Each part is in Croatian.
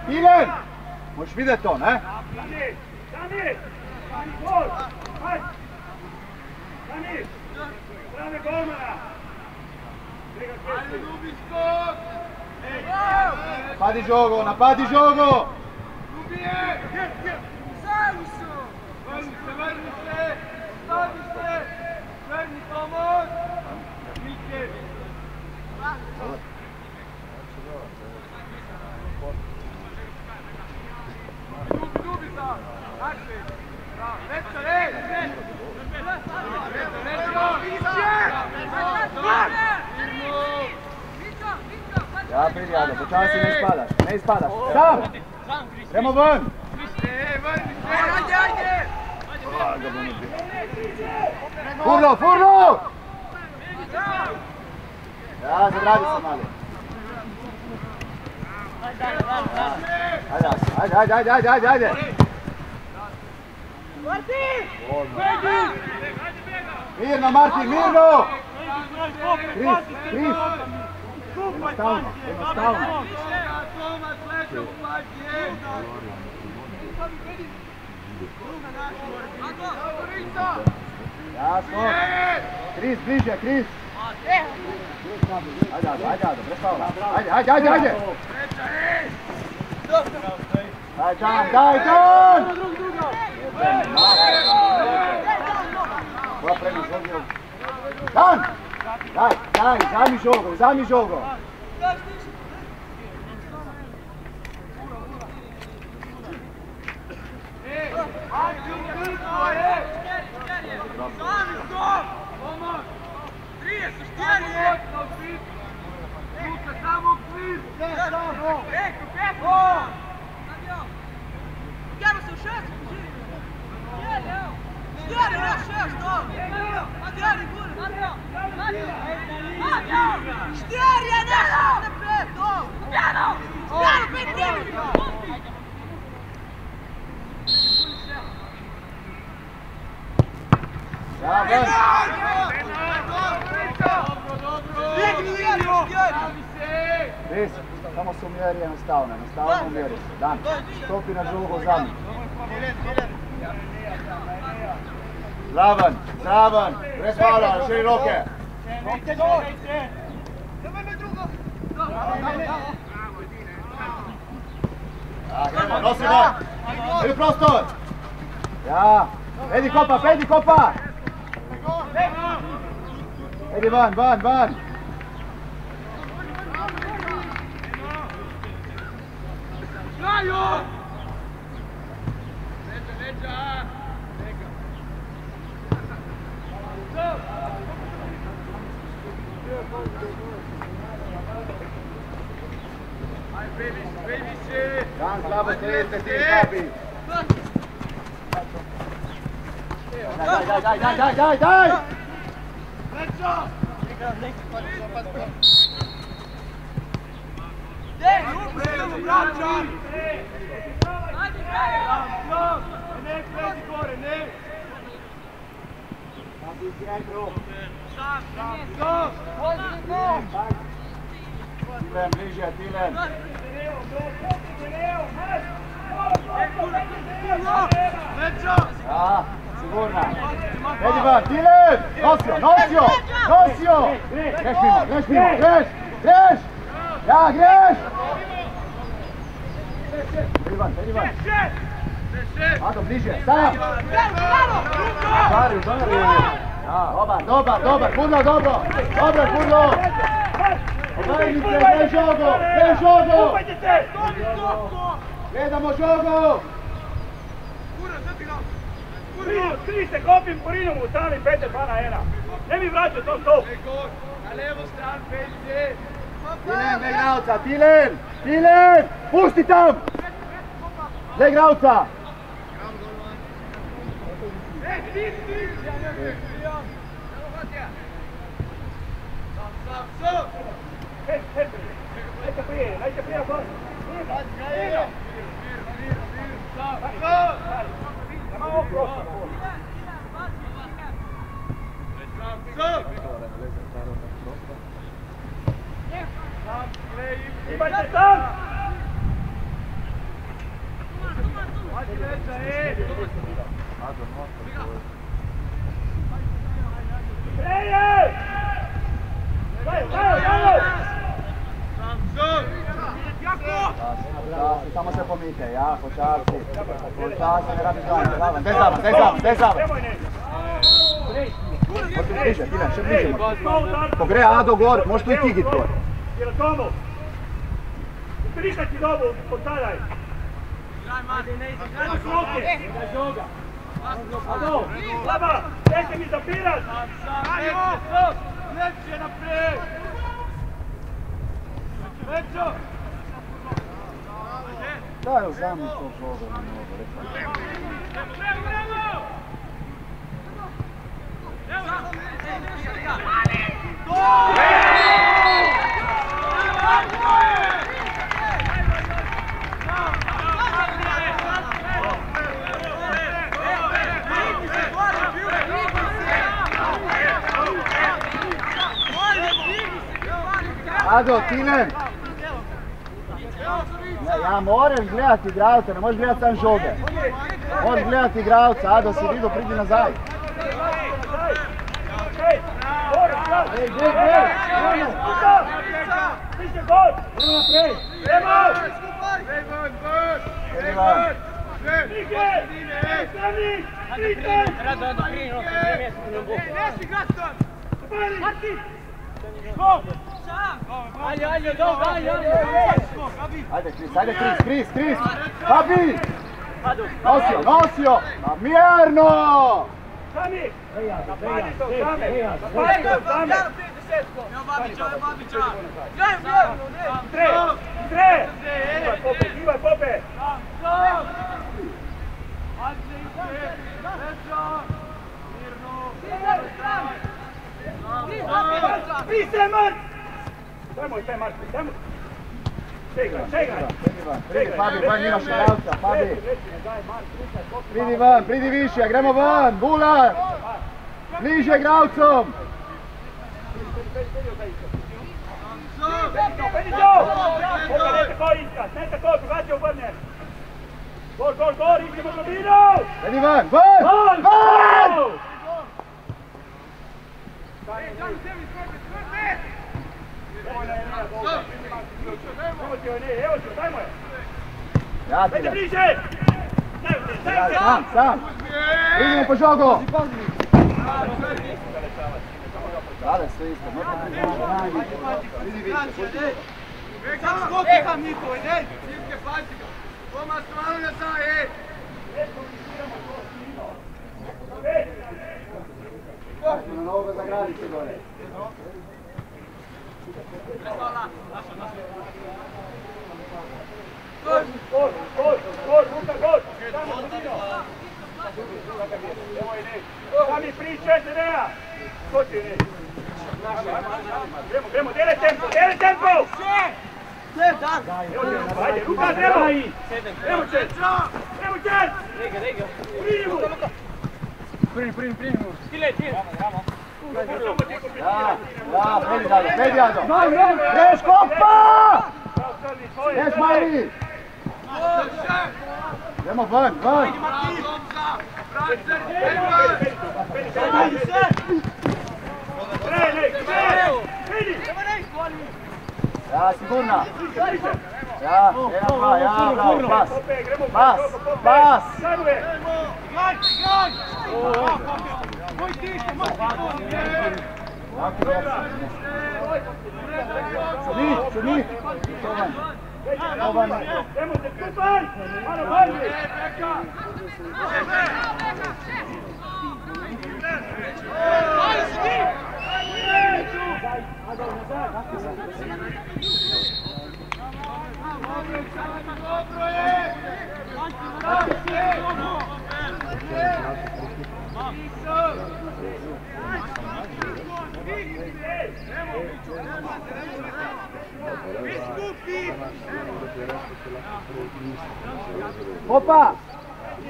Ilen! Možeš vidjeti on, ne? Napadi žogo, napadi žogo! Vrni se! Stavi se! Vrni pomoć! Mike! Dubi sam! Dakle! Leto, Ja prijado, počasi ne ispadaš, ne ispadaš. Sam! Idemo ven! Ajde! Furlo, furlo! Ja, zagradi se mali. Ajde! Mirno, Martin, mirno! Kris! Jednostavno. Jasno. Kris, bliže, Kris. Ajde, prestao. Ajde. Daj, John! Dan! Daj, zami žogo. Kris, samo se umjeri jednostavno umjeri se. Dan, stopi na žugu zadnju. Zravan, bez faula, širi ruke. Nosi van, ili prostor. Ja, Edi kopa. Edi van. Dan, slabo stojite ti, Fabi. Daj! Tilen, bliže, Tilen. Ja, sigurna. Edi van, Tilen! Nosio! Greš mimo! Ja, greš! Edi van. Ado, bliže, sam! Stvari, dobar, Kurlo, dobro! Dobar, Kurlo! Obajnice, ne žogo! Gledamo žogo! Tri se kopim po rinom u strani Peter Pana Ena. Ne mi vraćao to stop. Na levo stran Peter. Tilen, leg Rauca, Tilen! Pusti tam! Leg Rauca! Najte prije, Imajte sam! Samo se pomite, ja, počasi, ne radi zvan, daj zavan. Bliže, Tilen, še bliže. Ko gre Ado gor, možeš tu i ti git gor. Jel Tomo? Prišaj ti dobu, posadaj. Ado, Laba, neće mi zapirat. Lepše naprijed. Lepšo. Daj, uzami to žogo na nogu, rekao. Ado, Tilen! Ja moraš gledati igralca, ne možeš gledati sam žoge. Možeš gledati igralca, Ado si vidio, pridi nazaj. Ej, gdje? Ajde, Kris! Fabi! Nosio! Mjerno! Sami! Ivaj pope! Pise, Mart! Dajmo taj Mart, dajmo! Čegaj! Fabi, van imaš igralca, Fabi! Pridi više, gremo van, Bular! Bliže igralcom! Vedi giù! Vedete poi Isca, senza colpo, faccio un bene! Gol, Isca, Bambino! Vedi van, van! Van! Vedi bliže! Sam! Idemo po žogu! Dale, sve isto. Vidi više. Skopiham njihove, ne! Sivke, pazi ga! Toma stranu na zaje! Na novoga zagradit se gore. Sami priče, Nerea! Skoči, ne! Gremo, dele tempo! Ajde, ruka, gremo! Gremo, čet! Primi! Stile, Da, vedi Ado! Reš kopa! Reš Mari! Idemo van! Ja, sigurna! Ja, bravo, pas! Čudnik!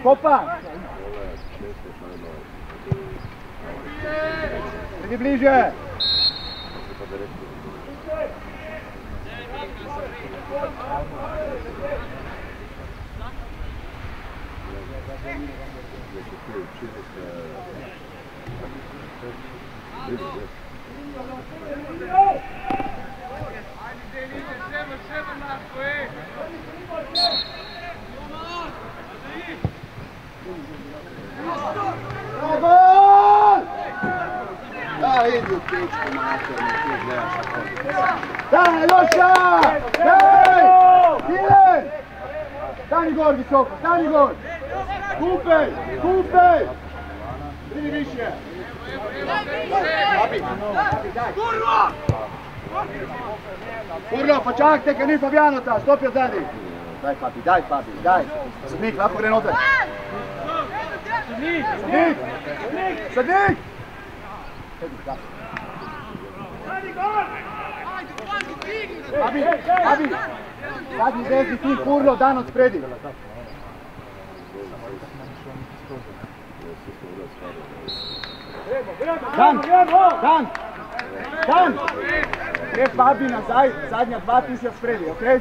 Kopa! Idi bliže! Da, idi u pičku maternu, ti gledaš ako... Daj, Loša! Daj! Idem! Stani gor visoko, stani gor! Kupej! Idi više! Kurno, počakajte, kad ni Fabijanota, stopio zadi! Daj papi! Sadnik, lahko gre noter! Sadnik! Abi! Zadnji desni ti, Kurlo, dan od spredi! Dan! Gre Fabi nazaj, zadnja dva ti si od spredi, okej?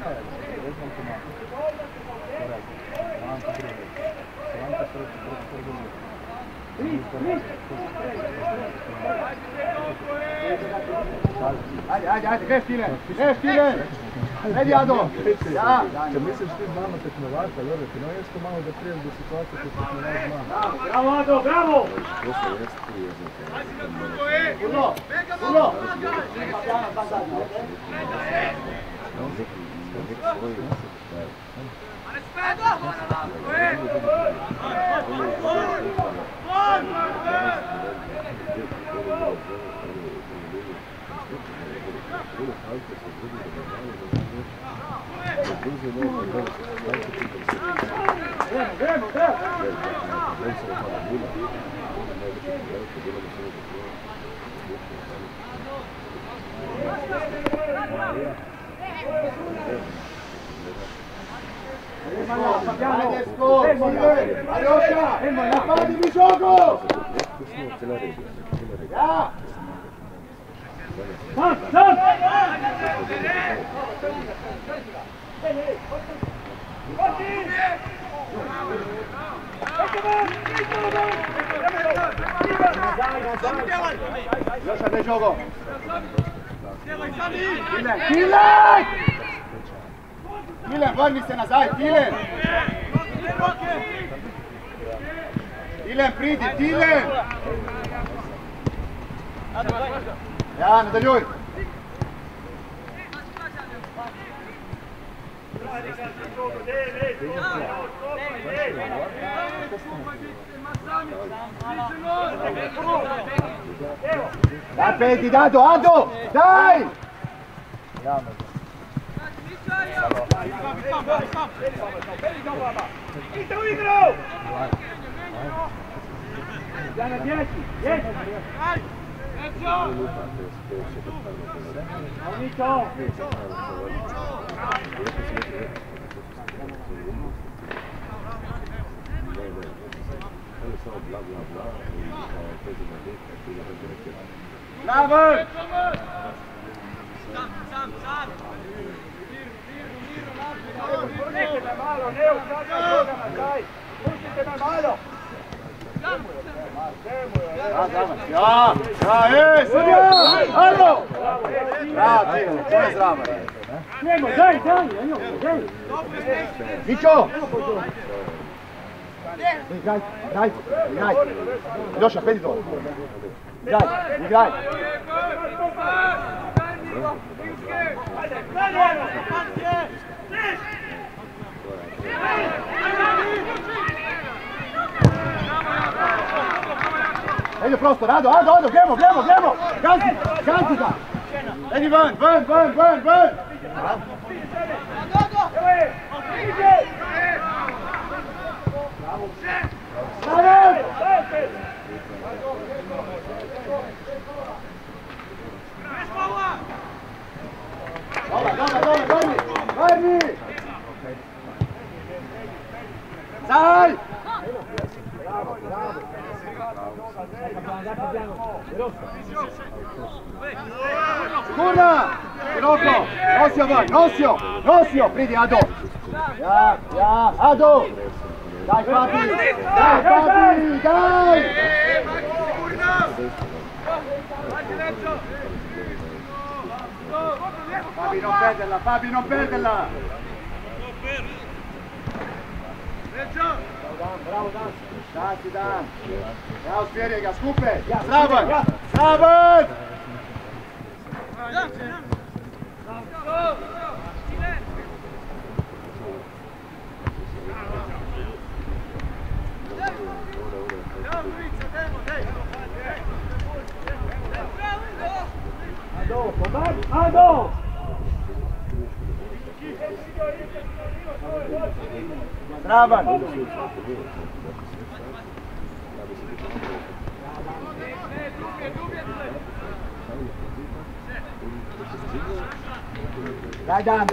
Ajde, greš Tilen! Redi Ado! Ja! Kad misliš ti z nama tekmovati, ali ti najesto malo da priješ do situacije kad tekmovati z nama. Bravo Ado, bravo! Kurlo! Aljoša, napadi mi žogu! Ja! Još ne žogo. Tilen! Tilen, vrni se nazaj, Tilen! Tilen, pridi, Tilen! Ja, nadaljuj! Daj, Peti, Ado, Ado! Daj! Idite u igru! Ja na djeci, djeci! Nico! Bravo! Pustite me malo, ne uskačaj toga na kraj! Pustite me malo! Ja, sudija! Alo! Bravo, to je zdravo. Njego, daj! Mićo! Igraj! Ljoša, pedi dole. Igraj! Ide prostor, Ado, gremo! Gazi ga! Edi ven! Dole, vrni! Zaj! Kurna! Široko! Nosio! Pridi, Ado! Ja! Ado! Daj, Fabi! Daj! Fabi, non perderla! Bravo, Dan! Dati, Dan! Ja, usmjeri ga, skupe! Zravan! Ado! Zravan! Daj Dan!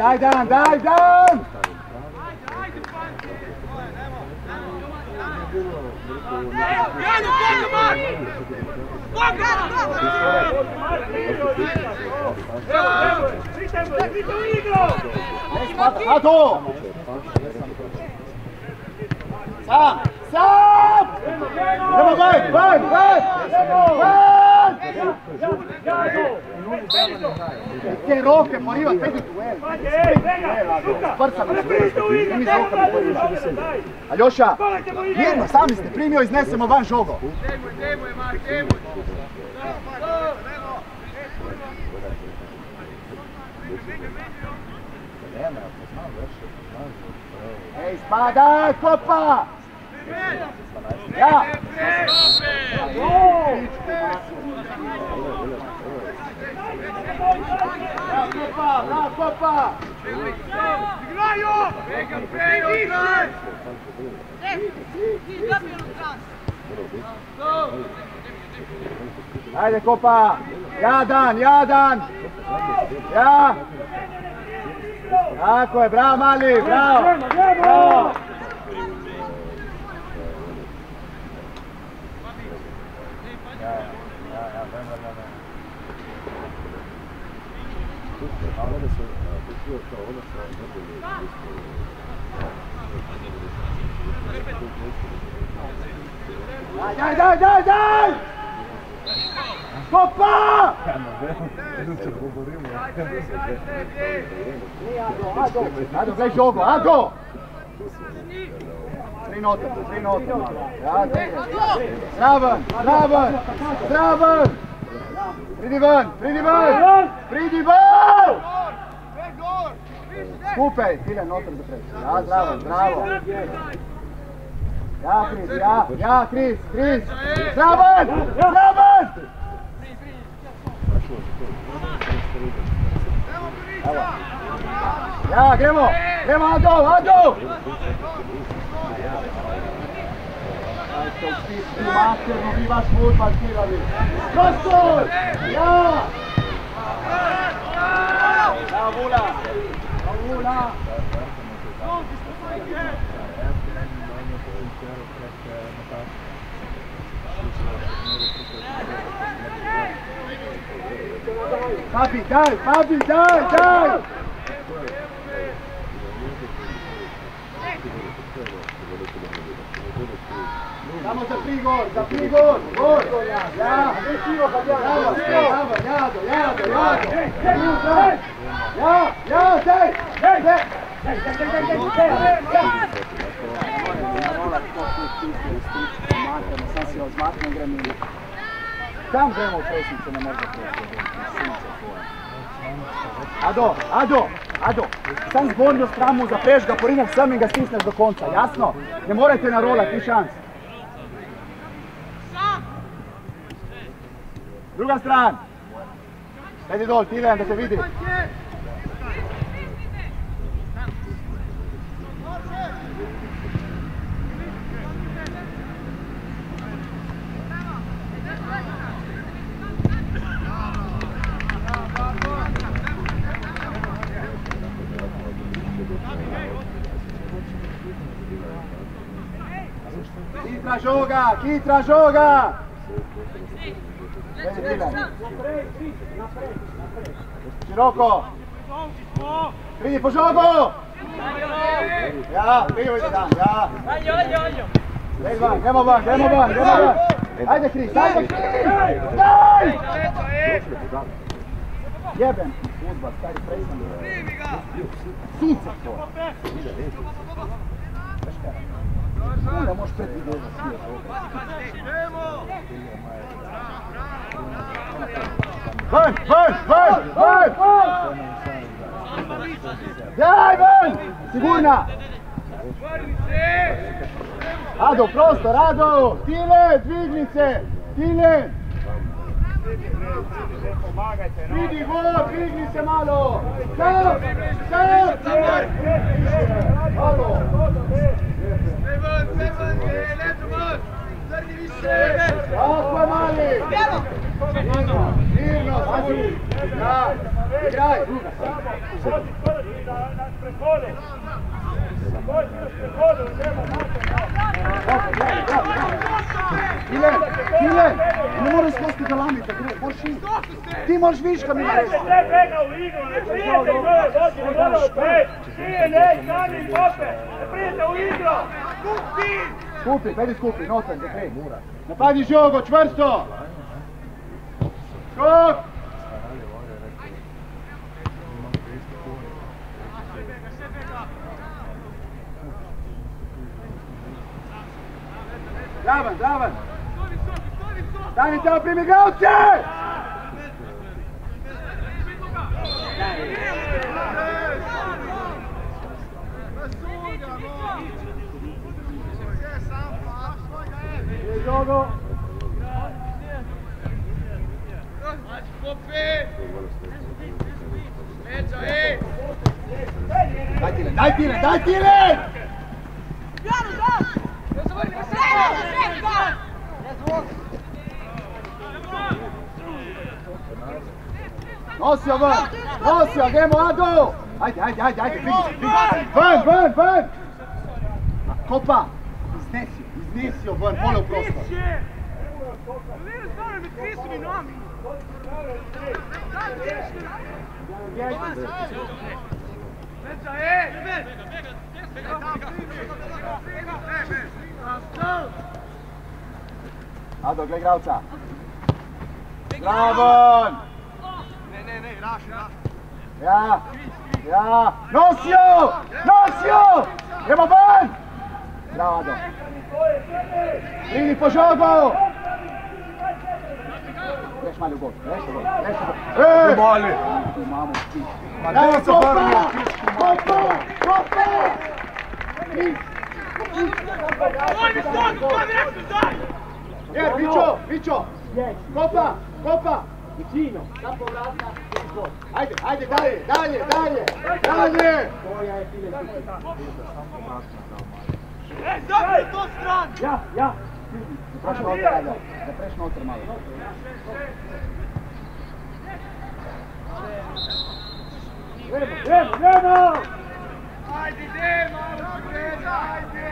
Ado! Sam! Idemo van! Che roche, moriva, prendi tu, Aljoša, mirno, sami ste primio, iznesemo van žogo. Ej, spadaj, kopa! Ja! Bravo, kopa! Igraju! Ajde, kopa! Jadan! Ja! Tako je, bravo mali, bravo! Daj! Kopa! Ado, gledaj žogo, Ado! 3 note. Zraven! Pridi van! Skupaj, Tilen, noter za pred. Ja, zdravo. Ja, Kris! Zraven! Ja, gremo, Ado! Ajte, u stisku, materno, vi vaš futbal kirali. Prostor! Ja! Vula! Papi, daj! Samo za prigor! Gol! Ja! Tam gremo u presnice, ne može Ado, sam zbornjo stramu, zapreš ga porinjak sam i ga stisneš do konca, jasno? Ne morate na rola, ti šans. Druga stran. Ajde dol, Tilen, da se vidi. Kitra žoga! Ajde Tilen. Široko! Pridi po žogu! Ja, privojte dan, ja! Gremo van! Ajde Kris! Daj! Jebem uzbak, stari presam. Sunce to! Da možeš pred video da smiješ Van! Daj van! Sigurna! Ado, prostor, Ado! Tilen, dvignice! Tilen! Vidi gol, digni se malo! Sam! Malo! Tako je mali! Mirno, sasi! Da! Igraj! Tilen! Ne moraš skosti da lamite, možeš i... Ti možeš viška mi nareći! Ne bega u igru, ne prijete u gore, dođi, ne mora u pet! Nije, ne, sami pope! Ne prijete u igru! Skupi, pedi skupi, notan, za krij. Napadi žogo, čvrsto! Skok! Dravan! Dani tamo primi igralce! Jogo! Daj Tilen! Nosio, gremo Ado! Ajde, vidi. Van! Kopa! Iznesio van, pole u prostor. Ado, gled igralca. Zdravon! Ne, Raši. Ja! Nosio! Idemo van! Bravo, Ado. Pridi po žogu! Greš mali u gol, greš u gol. Mali! Mamu, ti. Ma daj se vrnio! Kopa! Vičo! Kopa! Vicino! Capo vrata, gol. Ajde, dalje! Koja je file Zabij to stran! Ja! Da prešno otar malo. Gremo! Ajde, malo Greza, ajde!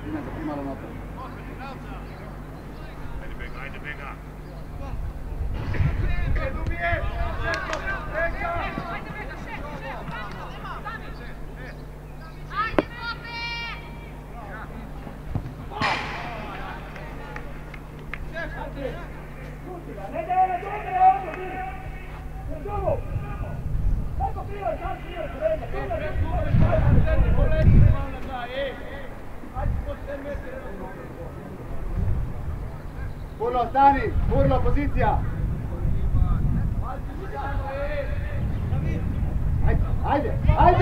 Ina za primalo napad. Furlo, stani! Furlo, pozicija! Ajde! Daj!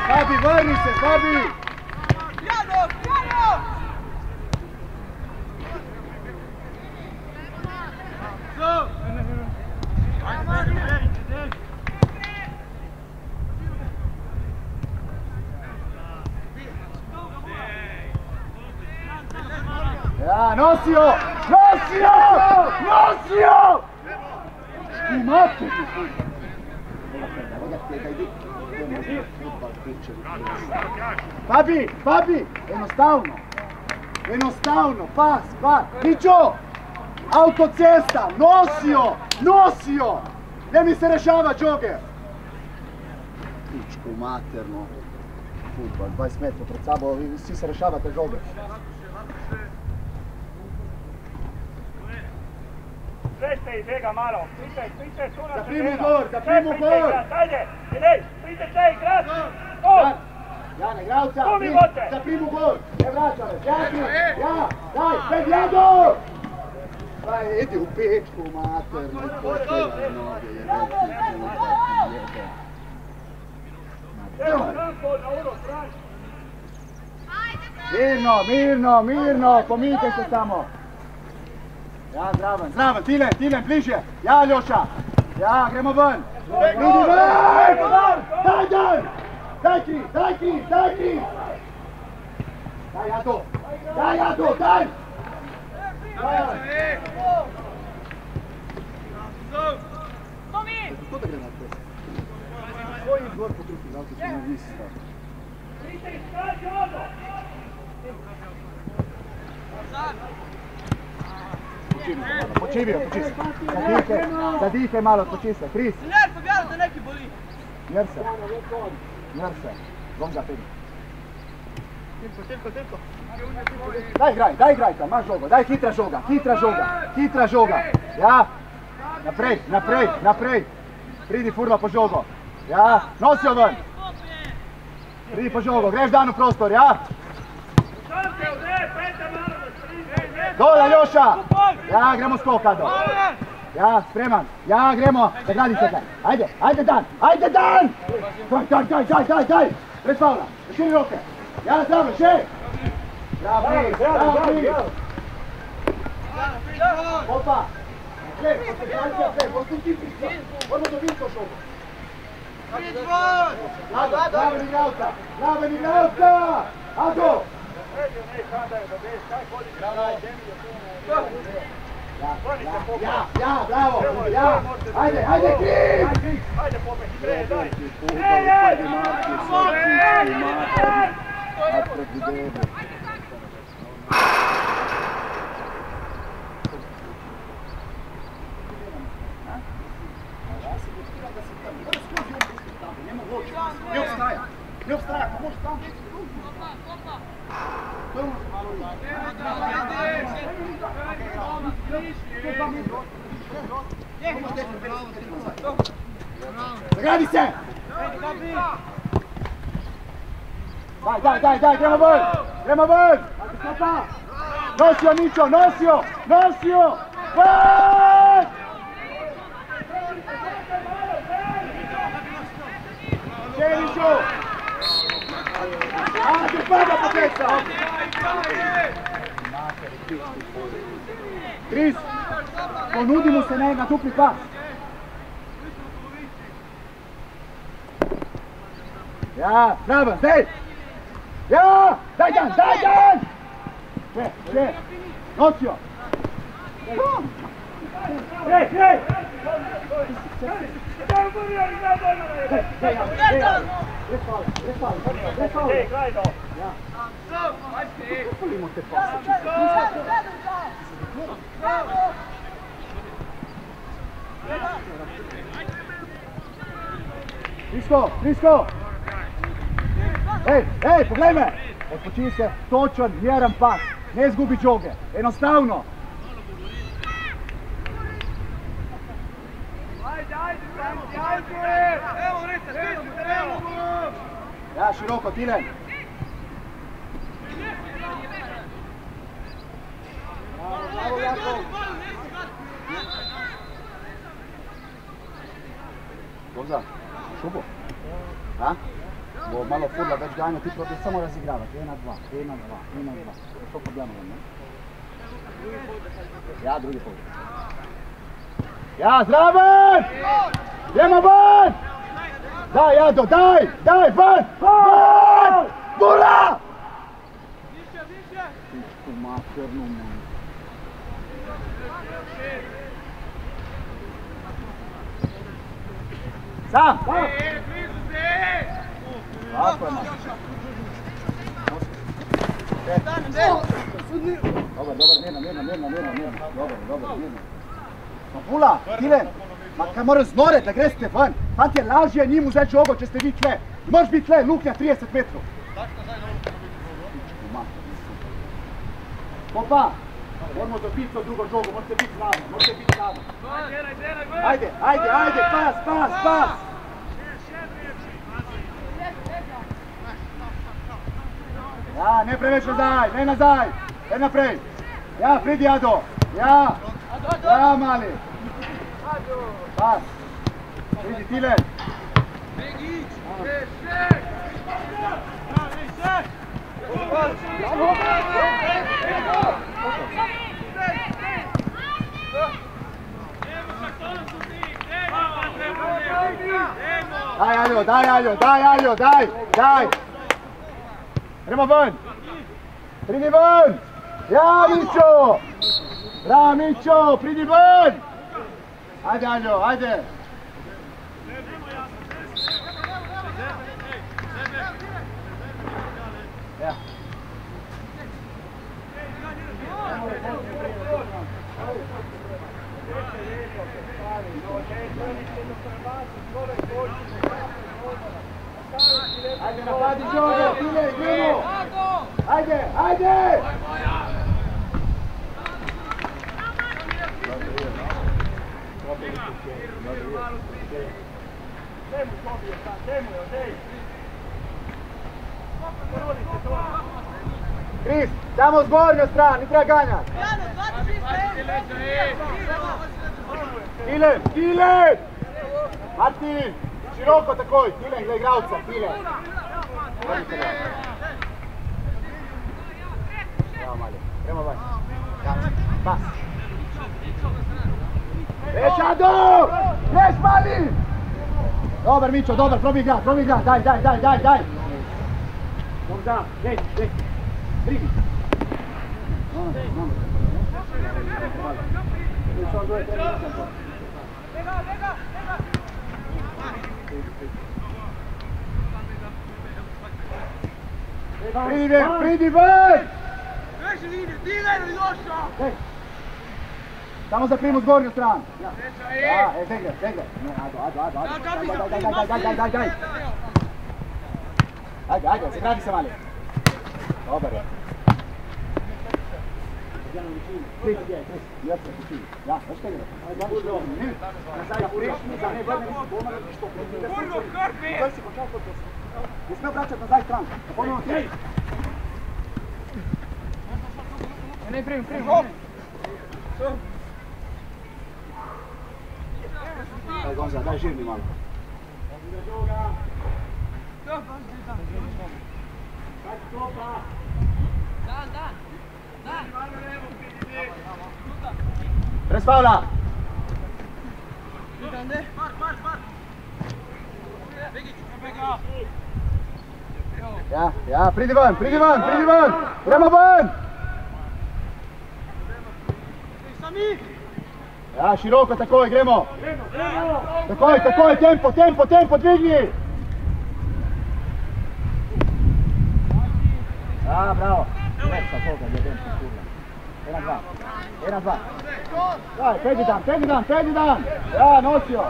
Fabi, vrni se, Fabi! Jano! Ja, nosio! Imate! Fabi! Enostavno, pas! Pićo! Autocesta! Nosio! Ne mi se rešava džoger! Pičku materno. Futbol, 20 metra pred sabo, vi svi se rešavate džoger. Preste i bega malo, prite tu na Zaprimu gor! Ajde, prite te igrat! Jane, igralca! Tu mi bote! Zaprimu gor! Ne vraća me, daj, pred jadu! Daj, idi u pičku maternu, potrebno noge, Evo, Franko, na uro, Franko! Mirno, pomijte se samo! Ja, zdravan, Tilen, bliže! Ja, Ljoša! Ja, gremo ven! Idi ven! Daj kri! Daj, Ado! Ko da gre na to? Koji izvor po trupi, da li to se ne visi staviti? Počivio. Zadihaj malo, odpoči se. Kris. Nerv, objavno da neki boli. Nerse. Gonga, pedi. Tempo. Daj igraj tam, maš žogo. Daj hitra žoga. Ja. Naprej. Pridi Furla po žogo. Ja. Nosio ven. Pridi po žogo. Greš dan u prostor, ja. Dola, Ljoša! Ja, gremo skok, Ado! Ja, spreman! Ja, gremo! Da gradi se taj! Ajde, Dan! Daj! Pred faula! Širi ruke! Ja, zdravno, Bravo, Brig! Opa! Posle, koncentracija, posle ti prica! Odmah do Vinko šogu! Bravo igralca! Bravo igralca! Ado! Ja, bravo! Ja! Ajde, Kris! Ajde, popet! Daj! Ne obstaja, pa možeš sam biti. Zagradi se! Daj, gremo ven! Nosio Mićo, nosio! Ven! Čeviću! Ajde, pada po teksta! Kris, ponudi mu se na dupli pas. Ja, bravo, zdaj! Ja, daj dan! Še, nosio! Ej! Ej, gledaj to! Frisko! Ej, pogledaj me! Odpočini se, točan, mjeran pas, ne izgubi žoge, enostavno! Ja, široko, Tilen! Bravo, Jakov! Goza, šubo? A? Bo malo furla već gajno, ti probaj samo razigravati. 1 na 2. To problema vam, ne? Ja, drugi pol. Ja, Zdraven! Idemo van! Daj, Jado, daj! Van! Bura! Pičku maternu, man. Sam! Tako je, man. Dobar, mirno. Dobar, mirno. Pula, Tilen, ma kaj moram znoret da greste van. Fant je lažje njim uzeti žogo, če ste vi tle. Moraš biti tle, luknja 30 metrov. Popa, moramo dobiti to drugo žogo, morate biti zraven. Ajde, pas. Ja, ne preveč nazaj, ne naprej. Ja, pridi Ado, ja, mali. Pas, pridi Tilen. Daj, Aljo, daj! Gremo ven! Pridi ven! Ja, Mićo! Bravo, Mićo, pridi ven! Ajde, Aljo, ajde! Ja. Ajde, napadi žoge, Tile, idemo! Ajde! Kris, samo zgornjo stran, ni treba ganjati! Tilen! Martin, široko takoj, Tilen, gledaj igralca, Tilen! Bravo, Malje, gremo van. Pas. Već, Ado! Već, Mali! Dobar Mićo, dobar, probij igrat, daj. Da, dej, primi. Pridi ven! Samo za primu s gornju stranu. Ja, Zegre. Ajde. Ajde, se gradi se mali. Dobar je. Ja, hoćete igrati? Ne smije vraćati na zadnju stranu. Ponovno ti. Ne, prim. Daj Gonza, daj žirni malo. Bez faula! Ja, pridi van! Idemo van! Ja, široko, takoj, gremo! Takoj, tempo, dvigni! Ja, bravo! Lepša toga, jedem se kurva. 1-2. Daj, pedi dan! Ja, nosio!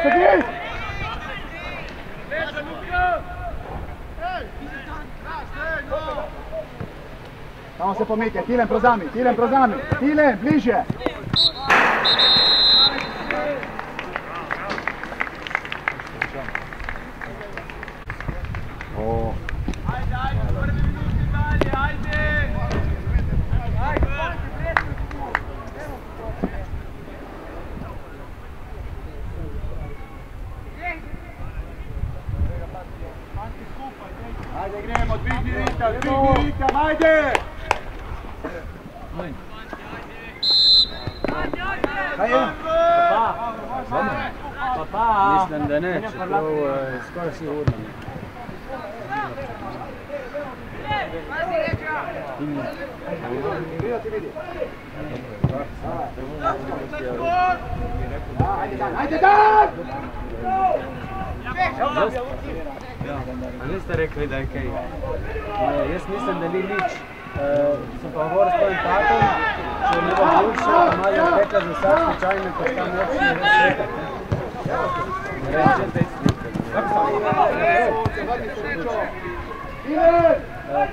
Se griješ! Samo se pomike, Tilen prozami, Tilen, bliže! Ajde, gremo, dvigni ritam, ajde! Kaj je? Pa, mislim da neće, to je skoro sigurno. Ajde dan! A niste rekli da je kaj? Jaz mislim da ni nič. Sem pa govoril s tvojim tatom, če ne bo bivša, malo je rekla za vsak slučajno, ko tam občini res rekla. Ne reče te slike.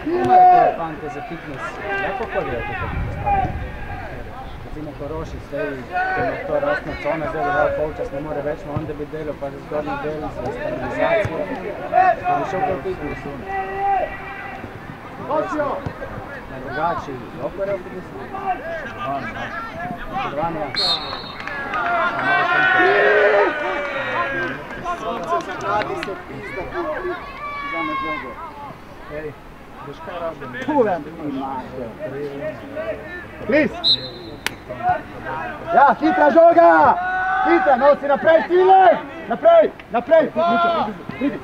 Imate fante za fitness, kako hodite tako postavljati? Recimo Koroši, zdaj, ker ima to rastna cona, zdaj da dal polčas ne more več, onda bi delal pa za zgodni del, za stabilizacijo. Da bi šel prav fitness. Na drugači, opere v fitnessu? Podvanja. Sonce zagradi se pizda, zame žogo. Ej, veš kaj radim? Kurem ti mater. Plis! Ja, hitra žoga! Hitra, nosi naprej, Tilen! Naprej! Mićo, pridi!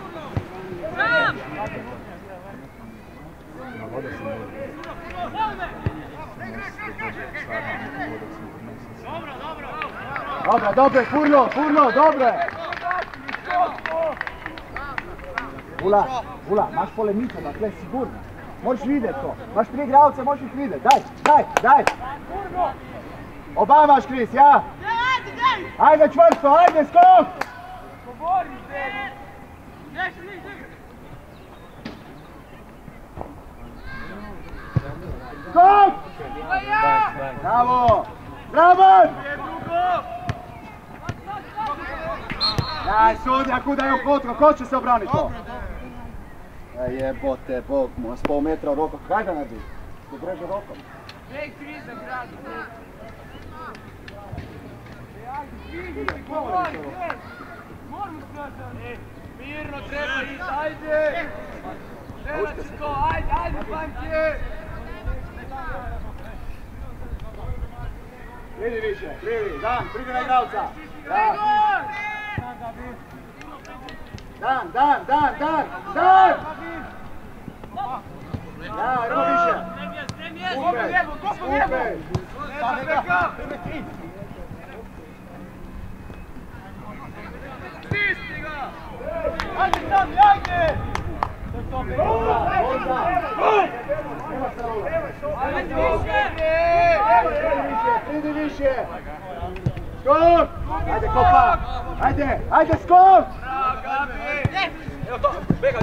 Dobro, Furlo, dobro! Vula, imaš polemico, dakle, sigurno. Možeš vidjeti to. Imaš 3 igralce, možeš ih vidjeti. Daj! Oba imaš, Kris, ja? Ajde čvrsto, ajde, skok! Skok! Bravo! Daj, sudja, kuda je u kotru, ko će se obraniti to? Jebote, Bog mu, s pol metra u rokom, kaj da naredi? Se breže rokom. Mirno treba ići, ajde! Ajde, panče! Pridi više, pridi, Dan, pridi na igralca. Dan! Ja, idemo više. Skupej. Stisni ga! Ajde tam, ajde! Pridi više! Skok! Ajde kopa! Ajde skok! Evo to, bega,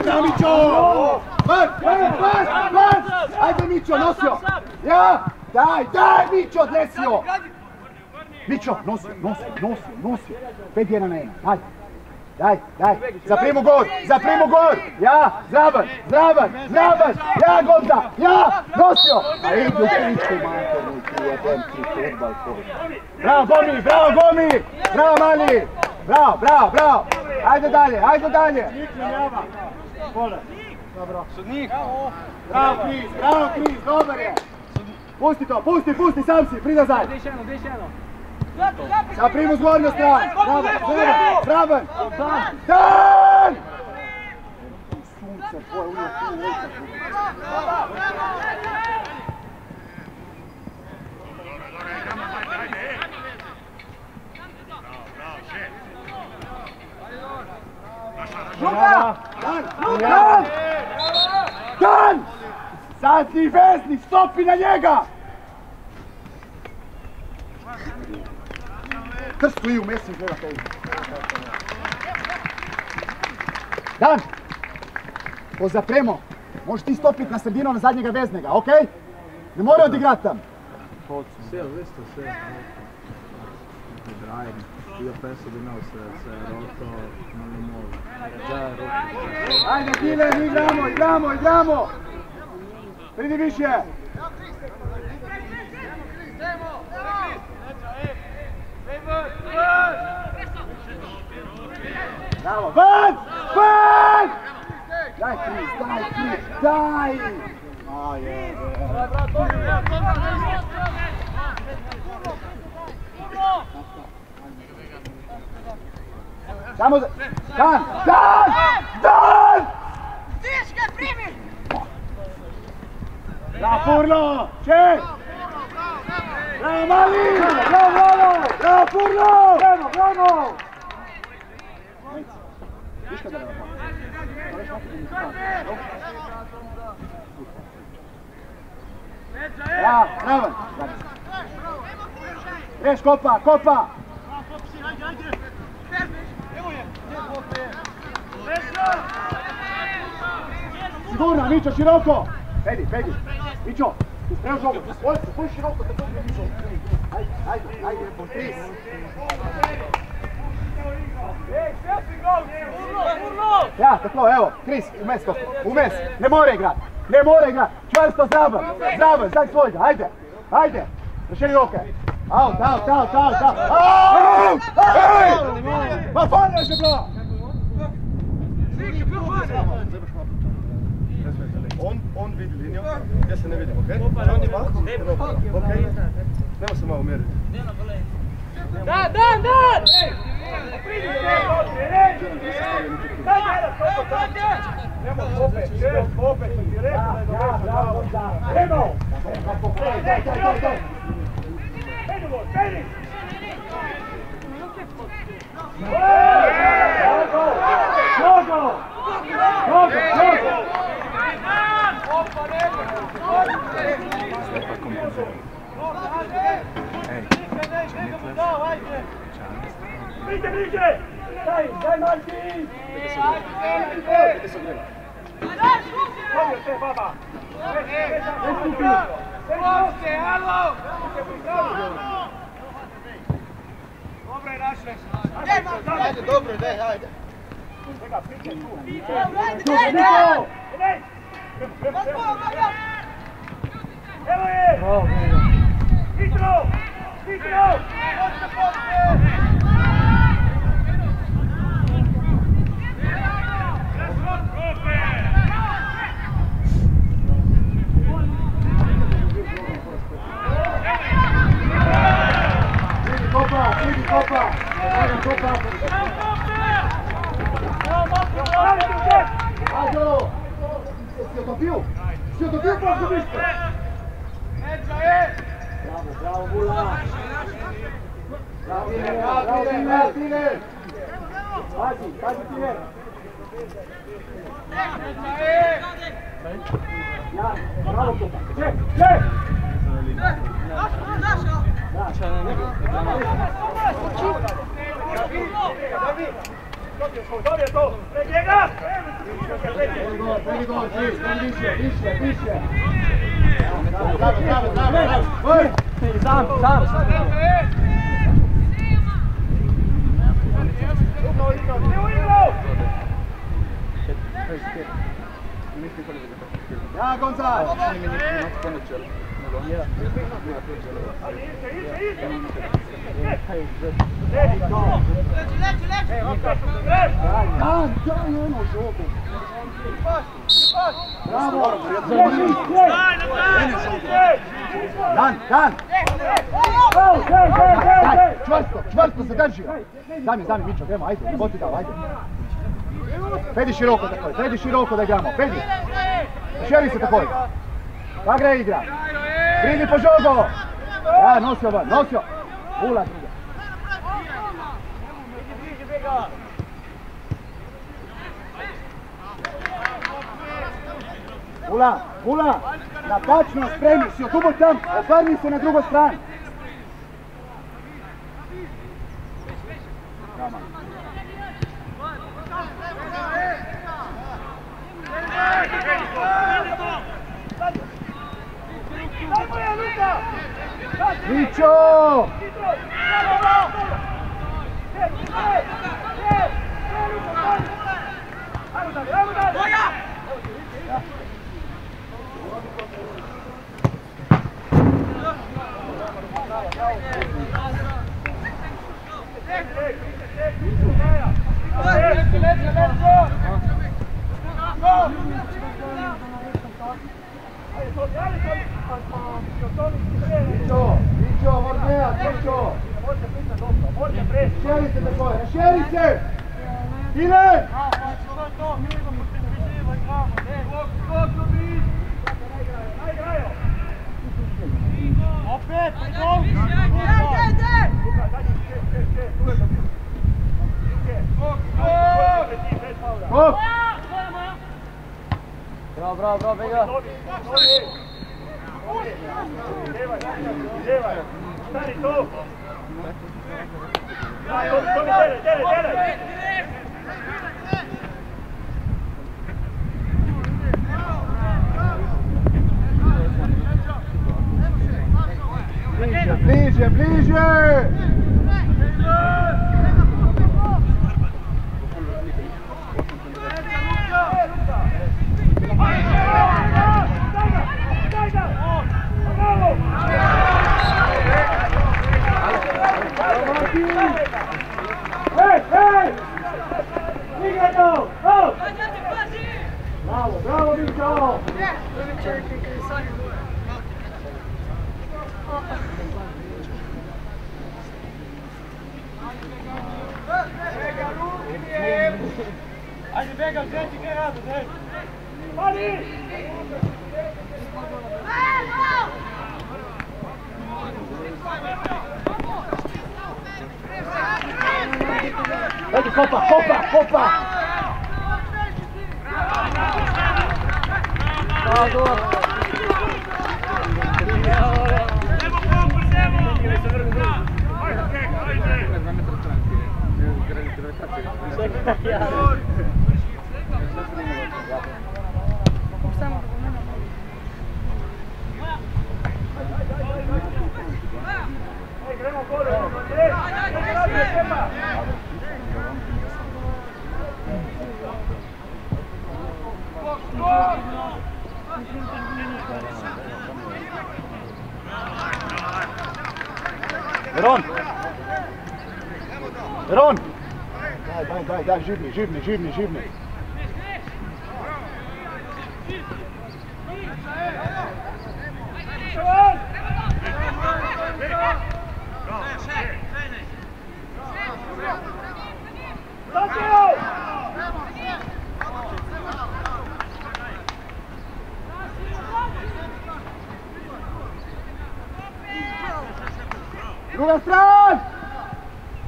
Daj, Mićo! Vas! Ajde Mićo, nosio! Ja! Daj Mićo, desio! Mićo, nosio! 5-1-1, ajde! Daj, zaprimo gor! Ja, Zraban! Ja, Gonda! Ja, nosio! A idu pičku, mater, jebemci, futbal, Bravo, Gomi! Bravo, Mali! Bravo! Ajde dalje! Sudnik! Bravo, Kris, dobar je! Pusti to, pusti, sam si, pridazaj! Zaprimu s gornju stranu! Zraban! Dan! Sunce tvoje, uvijek tu uvijek. Žuga! Dan! Zadnji vezni, stopi na njega! Krstu i u mesin gleda te. Dan! Pozapremo. Možeš ti stopit na sredinu na zadnjega veznega, okej? Ne mora odigrat tam. Sve, isto sve. Drajn, io penso di no, se è rotto non lo muovo. Già è rotto. Ajde, Dilen, igramo! Pridi više! Bravo, van! Daj, Kris, daj! Samo da... Dan! Stiške, primi! Bravo, Furlo! Ček! Bravo, Mali! Bravo, Furlo! Bravo! Viš kada nema ja, Ravan! Reš, kopa! Sigurno, Mićo, široko! Pedi! Mićo, spremno žogu, puj široko da dobije Mićo. Ajde, po 3. Ja, tako, evo, Kris, u mes, ne mora igrat, čvrsto Zraban, sad svojega, ajde, rešeni ruke, out, ma faljaš je bro! On vidi liniju, ja se ne vidim, okej? Okej? Nemo se malo mjeriti. Dan! Bliže! Daj Martin! Dobio te, baba! Dobro je našle! Ajde, dobro, ajde! Čekaj, pričaj tu! Evo je! Hitro! dobiju! Svi dobiju pošto mište! Bravo, bravo, Vula! Martine! Pazi, Tine! Ja, bravo Kupa! Ček! Dobije to! Njega! Prvi gol, više! Sam! Ja, Gonzalo! Dan! Čvrsto se drži! Zami, Mićo, gremo, ajde, ne boti dao, ajde. Pedi široko da igramo, pedi! Šeri se takoj! Bagre igra! Brini po žogo! Ja, nosio! Ula druga! Ula! Napačno, spremi, si otuboj tam, otvarni se na drugoj strani! Mićo! Mićo, Mornea, Mićo! Šeri se takoj, šeri se! Ile! Opet! Bravo, Vega! Ljevaj! Stani tu! Dele! Bliže! Bravo, Mićo! Ajde, Bega, treći gdje radu, treći! Pali! Ajde, kopa! Ron! Daj, živni. Druga stran!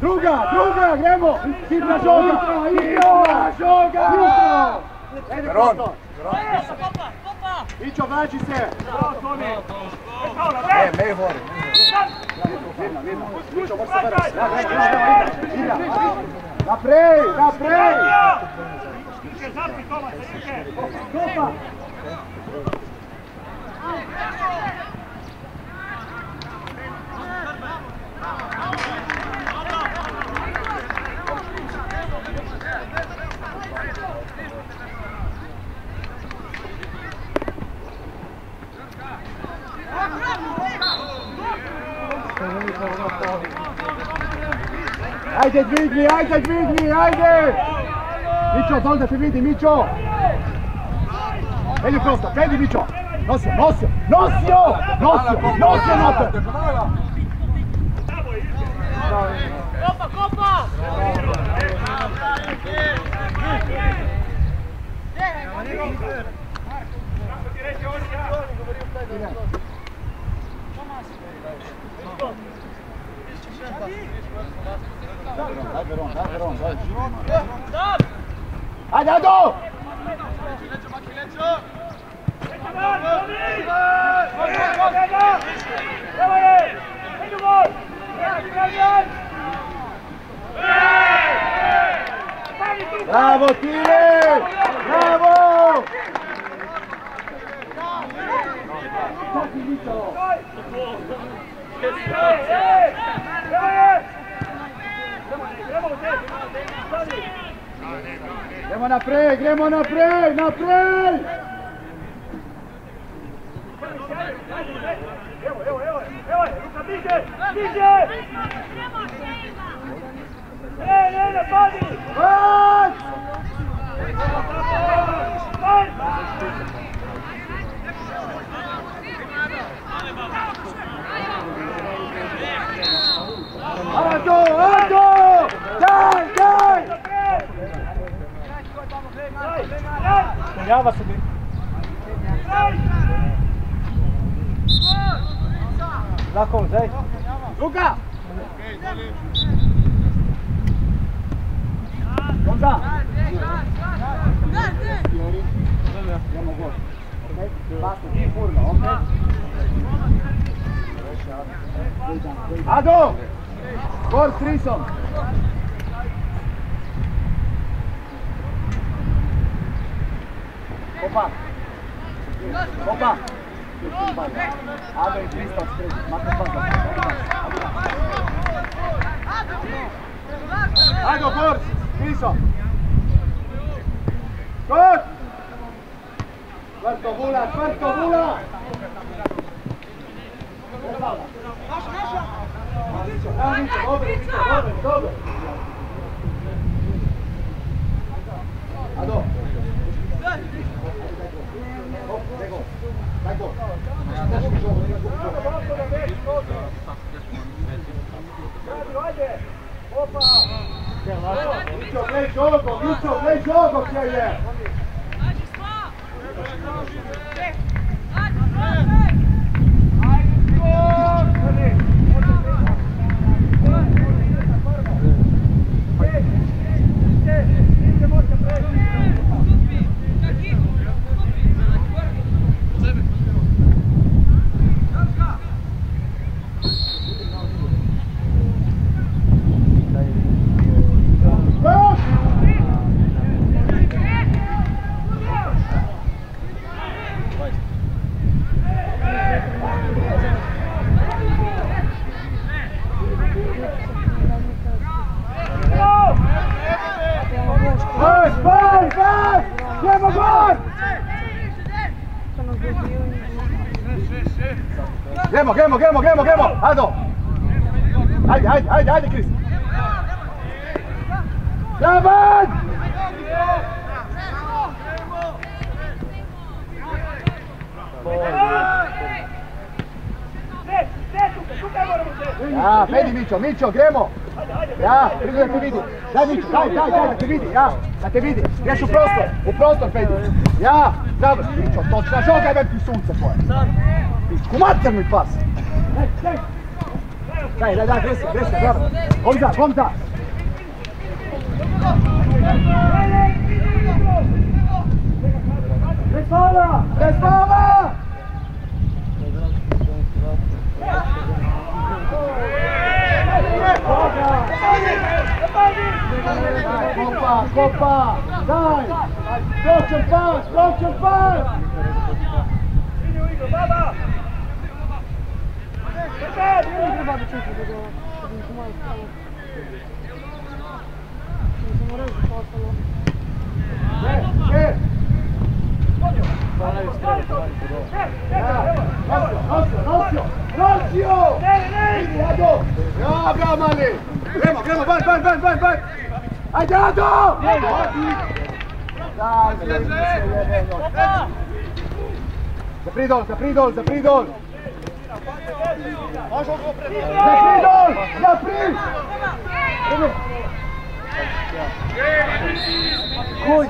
Druga, gremo! Hitna žoga! Hitna žoga! Veron! Mićo, vraći se! Mejhor! Vidno. Mićo, može se vrati. Igra! Naprej! Stopa! Ajde dvigni, ajde! Mićo, dol da te vidi, Mićo! Vedi prosto, vedi Mićo! Nosio napred! Kopa! Ajde, Ado! Bravo, Tile! Bravo! Gremo naprej! Evo, Luka, diže! Ne, padi! Ado! Daj! Pojava se bi. Lahko, zdaj. Luka! Gonza! Idemo gol. Pasto, ti furga, ok? Ado! Gol s Risom! Opa! Ado i Kristof sredi, makro paza. Ado, Bors! Krisom! Skot! Čvrto Vula! Dobro! Ado! Daj gol! Ajde! Opa! Mićo, glej žogo gdje je! Gremo! Ado! Ajde, Kris! Zavan! Ja, vedi Mićo, gremo! Ja, pridu da te vidi! Daj Mićo, daj, da te vidi, da te vidi! Greš u prostor, Pedi! Ja, završ Mićo, točna žoga, jebem ti sunce tvoje! Pičku maternu i pas! Daj, Gresi, dobro. Gomza! Bez fala! Kopa! Daj! Stročan pas! Nosio! Vidi, Ado! Ja, bravo, mali! Gremo, van! Ajde, Ado! Za pridol! Za prid! Kuj!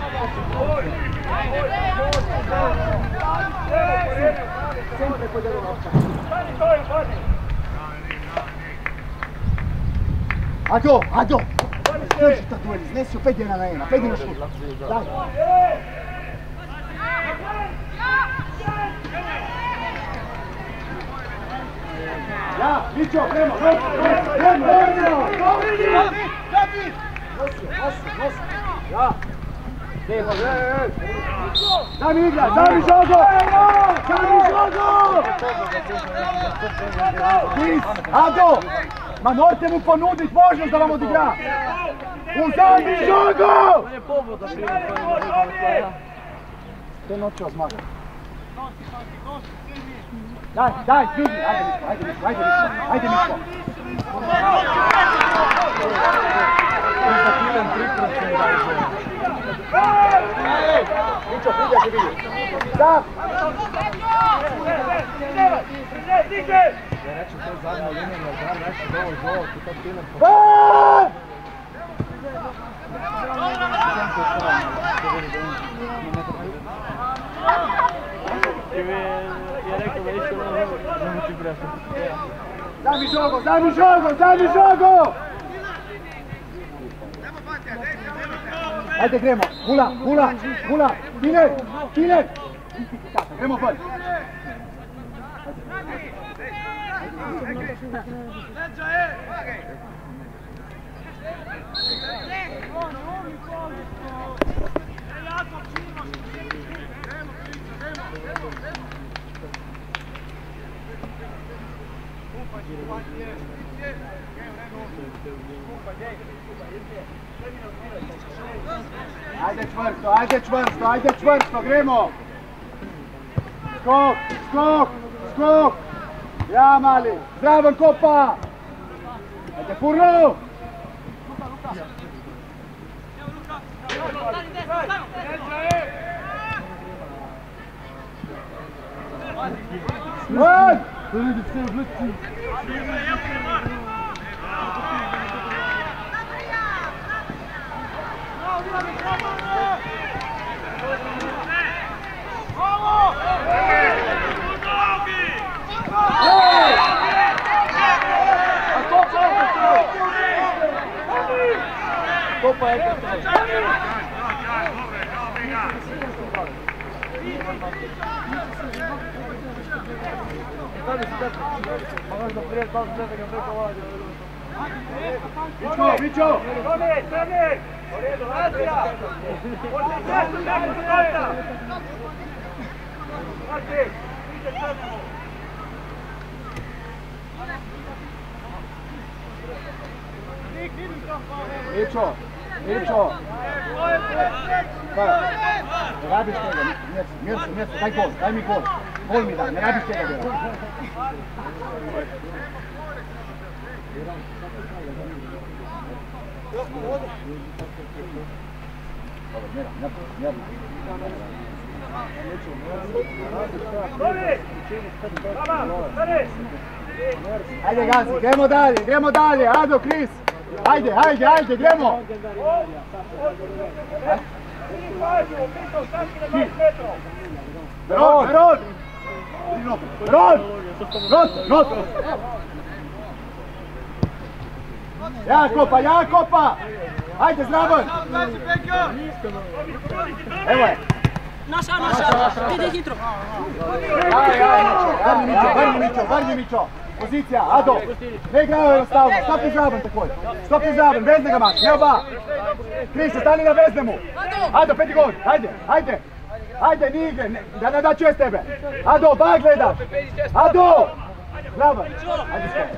Ado! Drži to duel, iznesi opet jedna na jedna, opet jedna šut. Daj. Ja, Mićo, prema, ja. Daj mi igra, daj mi žogo! Ado! Ma morate mu ponudit možnost da vam odigra! Uzami žogo! To je noćeo zmaga. Daj, vidi, ajde Miško. Mićo, pridi, ja se vidi. Sam! Ja reću to zadnja linija, ali da reći da ovo je gol, ti to Tilen Van! Ja rekao da isto ne ti brešati. Daj mi žogo! Ajde, gremo. Hula. Tilen. Gremo bolj. Ajde čvrsto, gremo! Skok! Ja, mali! Zdravan, Kopa! Ajde, Furno! Van! Kopa je Mićo! Trevnik! U redu, Azija! Mićo! Ne rabiš tega, mjesto, daj mi gol. Gol mi daj, ne rabiš tega djela. Ajde Gazi, gremo dalje, Ado, Kris. Ajde, gremo. Rod! Ja kopa! Ajde, Zdravoj! Evo je! Naša, ide hitro! Varni Mićo! Pozicija, Ado! Ne igraju jednostavno, stopi Zraban takoj! Stopi Zraban, vezne ga maš, ne oba! Kristo, stani ga vezne mu! Ado, peti gol, ajde! Ajde, nije igre, da čuje s tebe! Ado, ba gledaš! Ado! Zraban, ajde sve!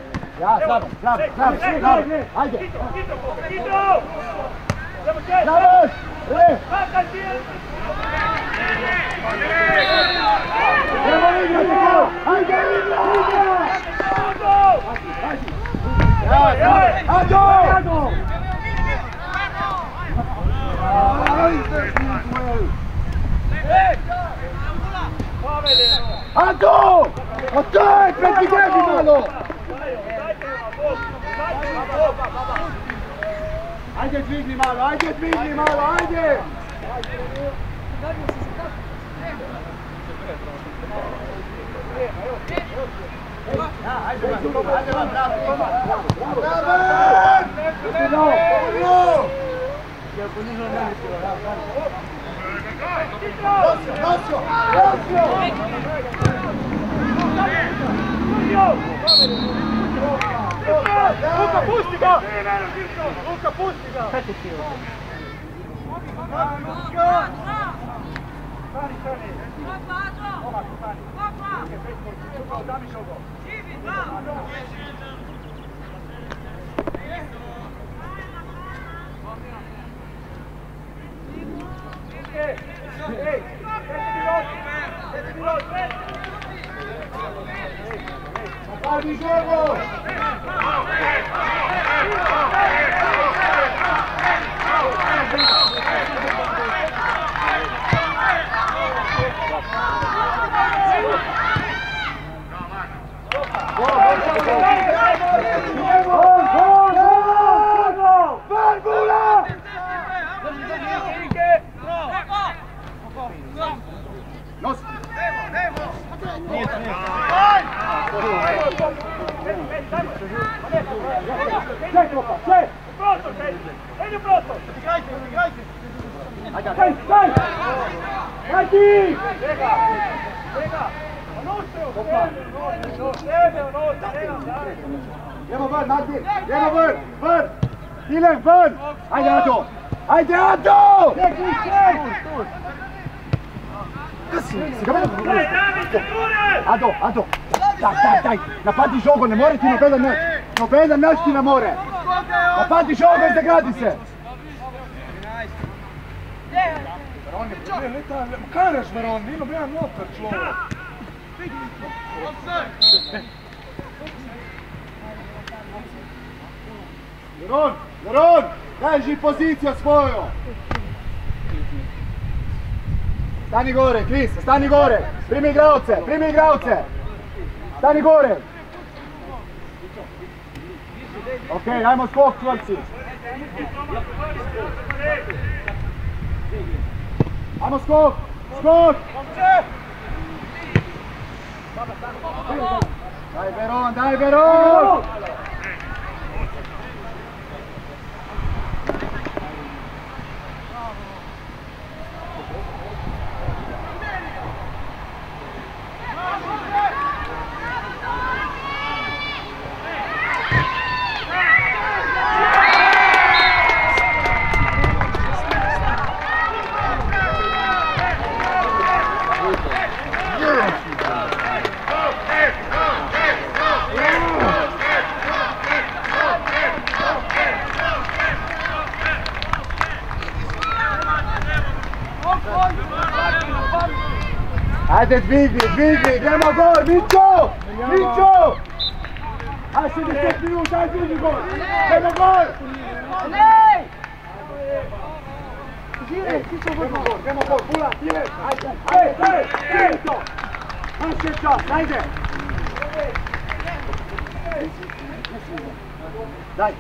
Ja, Zraban, ajde! Zraban! Idemo igrati kao! Ajde, igra! Ado! Ado! A to je, predvidjevi malo! Ajde, dvigni malo, ajde! Luka, pusti ga! Napravi žogo! Idemo ven, Martin! Idemo ven! Dilen, ven! Ajde, Ado! Ajde, Ado! Ado! Daj! Napadi žogo, ne more ti nobedan naš! Nobedan naš ti ne more! Napadi žogo i zagradi se! Karaš, Veron, nije nobedan notar, človek! Veron! Drži poziciju svoju! Stani gore, Kris, stani gore! Primi igrauce! Stani gore! Ok, ajmo skok, čvrci! Ajmo skok! Daj Veron! Ajde, dvigni, idemo gol, Mićo! Aj, 60 minuta, ajde, dvigni gol! Idemo gol! Idemo gol, Bula, Dilen, ajde, to! Naš je čas, ajde! Daj!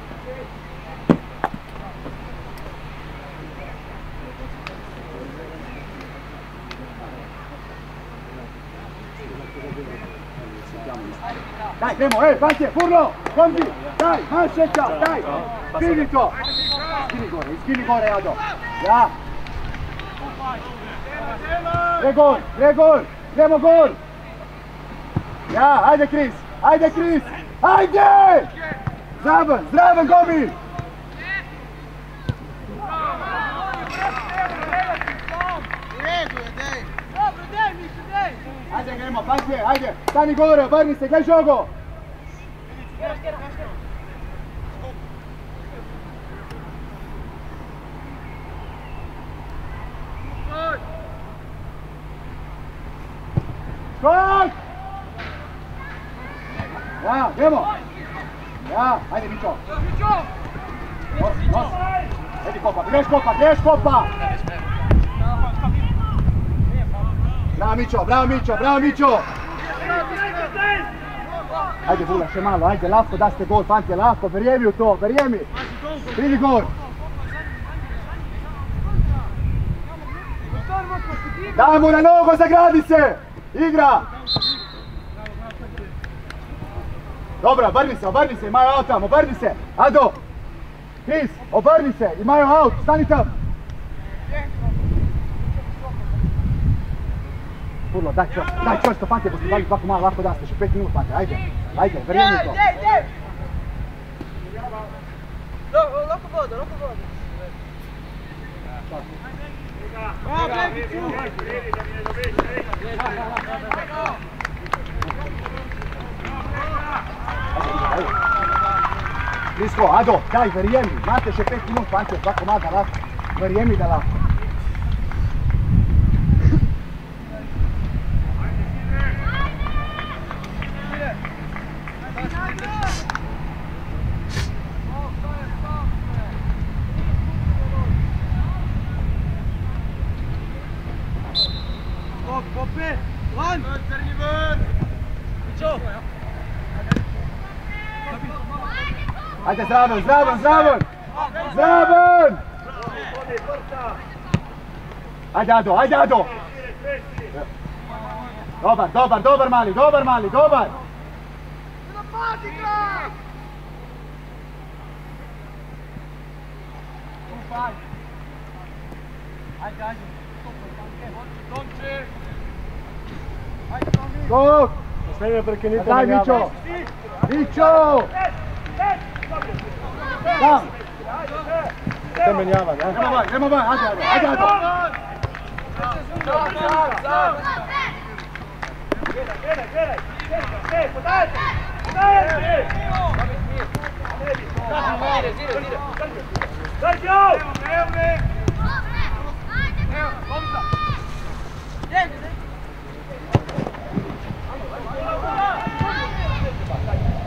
Daj, gremo, Pantje, Furlo, Komzi, daj, Mašeća, daj, skini to. Skini gore, Ado. Ja. Gregor, gremo gol. Ja, ajde Kris, ajde! Zdravan, Gomi! Ajde, gremo, Pantje, ajde, stani gore, obrni se, gledaj žogo! Skok! Ja, gremo! Ja, ajde Mićo! Nos! Ajde greš kopa! Bravo Mićo! Ajde Vula, še malo, ajde, lahko daste gol, Pantje, lahko, verjemi u to, verjemi! Pridi gol! Daj mu na nogo, zagradi se! Igra! Dobro, obrni se, imaju aut tamo, obrni se! Ado! Kris, obrni se, imaju aut, stani tam! Furlo, daj čvrsto, Pantje, boste dali ovako malo, lako daste, še 5 minut, Pantje, ajde, verjemi to! Loko vodo! Blisko, Ado, daj, verjemi, imate še 5 minut, Pantje, dva komada, lahko, verjemi da lahko. Ajde, zdravan! Ajde, Ado! Dobar, mali, dobar! Skok! Daj, Mićo! Tam! Te menjava, ne? Gremo van, ajde, Ado!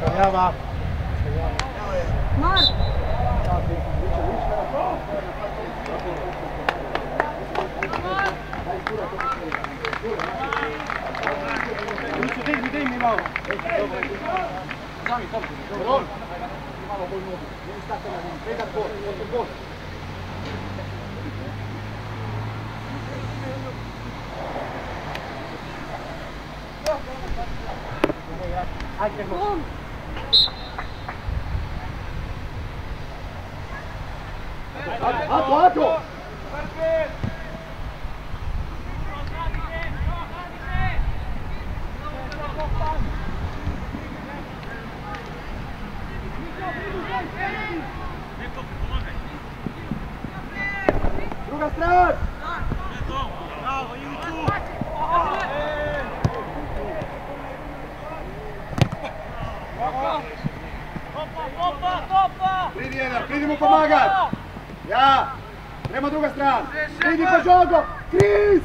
Menjava. Digni malo. Sami, dobro. Malo bolj nogu. Ne stati na njim. Predat gol. Ajde, gol. Ato! Druga strana! Pridi mu pomagat! Ja! Prema druga strana! Pridi po žogo! Kris!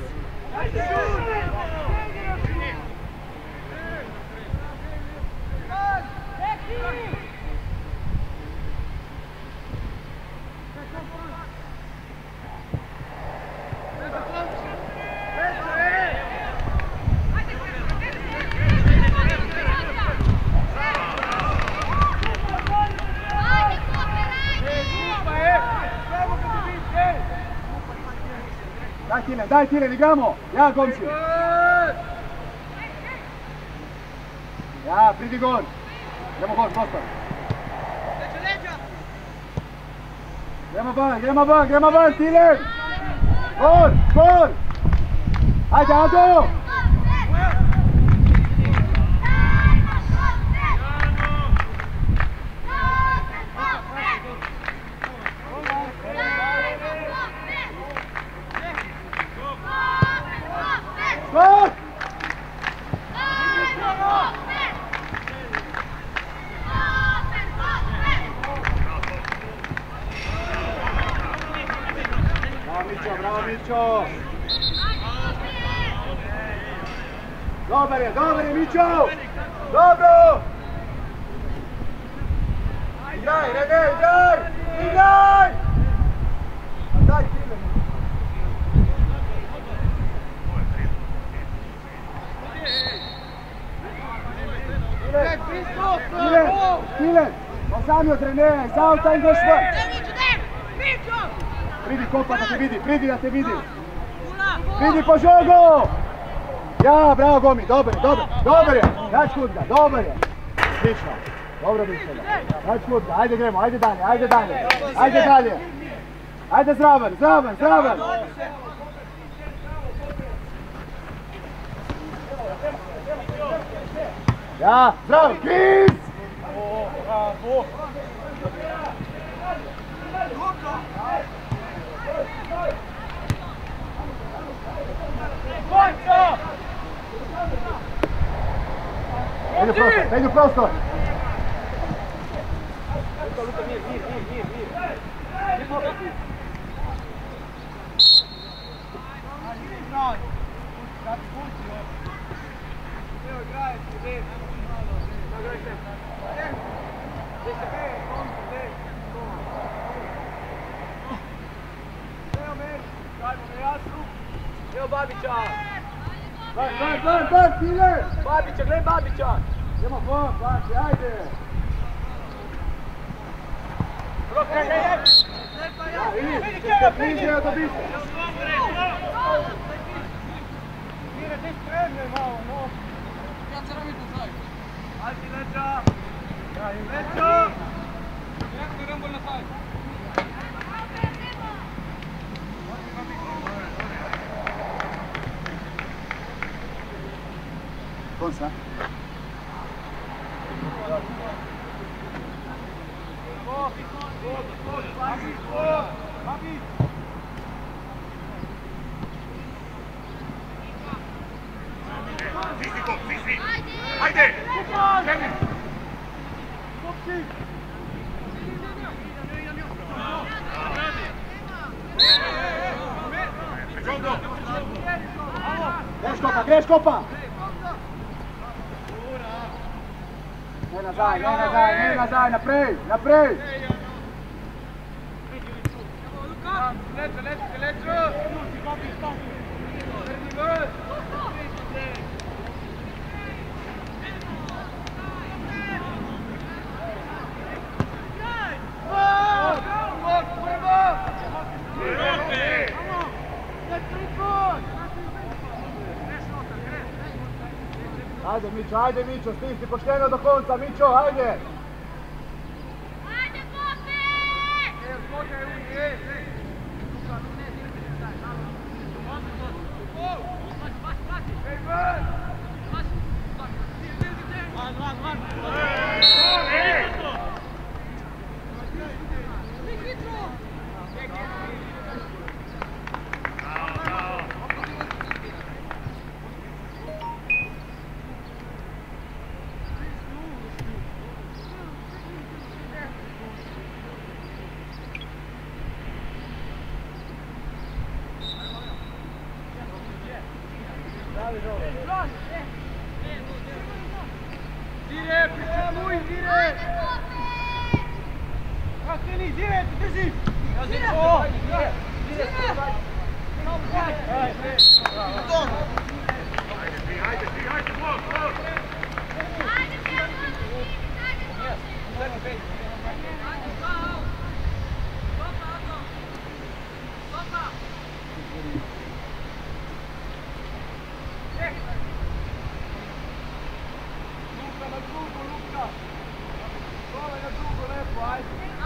Daj Tine, igramo! Ja, Gomsi! Ja, pridi gor. Idemo gor, prostor. Gremo van, Tilen! Gor! Ajde, Ado! Skok! Bravo Mićo! Dobar je Mićo! Dobro! Igraj, Rene, igraj! Daj Tilen! Tilen! Osami od Reneja, sao taj ideš van! Pridi kopa da te vidi, pridi da te vidi! Pridi po žogu! Ja, bravo Gomi, dobar je! Dać kutka, dobar je! Slično, dobro mišljeno. Dać kutka, ajde gremo, ajde dalje! Ajde zravan! Ja, zdravo, Kis! Bravo! Daj u prostor! Evo Babića! Van, Tilen! Babića, gledaj Babića! Idemo van, Babić, ajde! Bliže da biste! Mire, ti spremne malo, no! Ja će nam iti zaj! Ajde, Leča! Leča! Jako je Rambol na taj! Konsa? Ajde! Greš kopa! Ne nazaj, naprej! Lečo! Ajde Mićo, stisni pošteno do konca, Mićo, ajde! Dire, pricemuj, dire! Rasteni, dire, ti drži! Dire! Dire! na drugo, Luka. Dole na drugo, lepo, ajde.